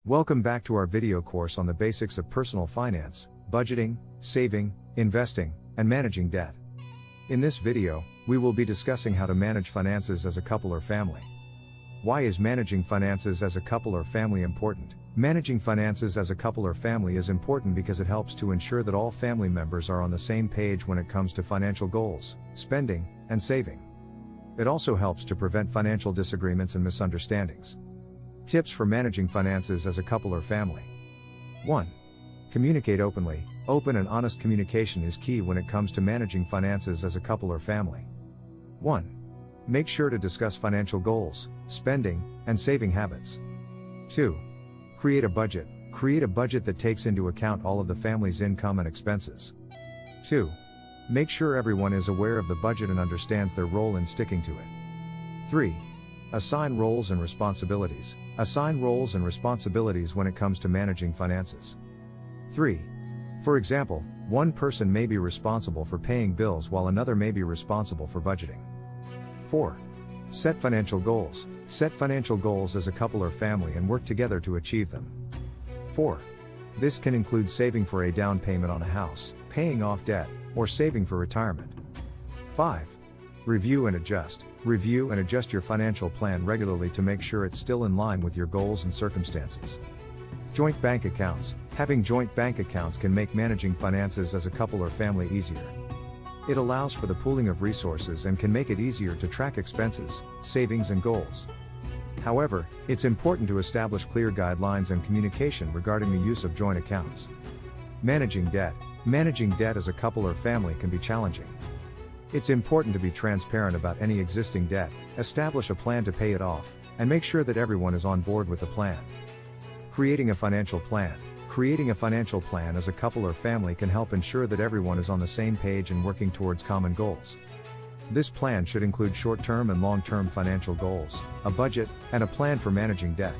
Welcome back to our video course on the basics of personal finance, budgeting, saving, investing, and managing debt. In this video, we will be discussing how to manage finances as a couple or family. Why is managing finances as a couple or family important? Managing finances as a couple or family is important because it helps to ensure that all family members are on the same page when it comes to financial goals, spending, and saving. It also helps to prevent financial disagreements and misunderstandings. Tips for managing finances as a couple or family. 1. Communicate openly. Open and honest communication is key when it comes to managing finances as a couple or family. 1. Make sure to discuss financial goals, spending, and saving habits. 2. Create a budget. Create a budget that takes into account all of the family's income and expenses. 2. Make sure everyone is aware of the budget and understands their role in sticking to it. 3. Assign roles and responsibilities. Assign roles and responsibilities when it comes to managing finances. 3. For example, one person may be responsible for paying bills while another may be responsible for budgeting. 4. Set financial goals. Set financial goals as a couple or family and work together to achieve them. 4. This can include saving for a down payment on a house, paying off debt, or saving for retirement. 5. Review and adjust. Review and adjust your financial plan regularly to make sure it's still in line with your goals and circumstances. Joint bank accounts. Having joint bank accounts can make managing finances as a couple or family easier. It allows for the pooling of resources and can make it easier to track expenses, savings, and goals. However, it's important to establish clear guidelines and communication regarding the use of joint accounts. Managing debt. Managing debt as a couple or family can be challenging. It's important to be transparent about any existing debt, establish a plan to pay it off, and make sure that everyone is on board with the plan. Creating a financial plan. Creating a financial plan as a couple or family can help ensure that everyone is on the same page and working towards common goals. This plan should include short-term and long-term financial goals, a budget, and a plan for managing debt.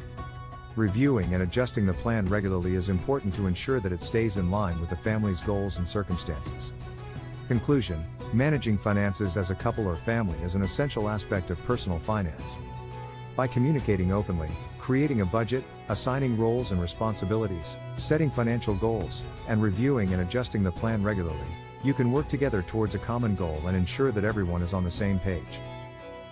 Reviewing and adjusting the plan regularly is important to ensure that it stays in line with the family's goals and circumstances. Conclusion: managing finances as a couple or family is an essential aspect of personal finance. By communicating openly, creating a budget, assigning roles and responsibilities, setting financial goals, and reviewing and adjusting the plan regularly, you can work together towards a common goal and ensure that everyone is on the same page.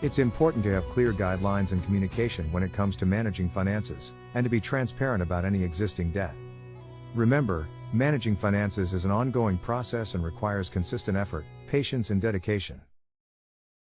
It's important to have clear guidelines and communication when it comes to managing finances, and to be transparent about any existing debt. Remember, managing finances is an ongoing process and requires consistent effort, patience, and dedication.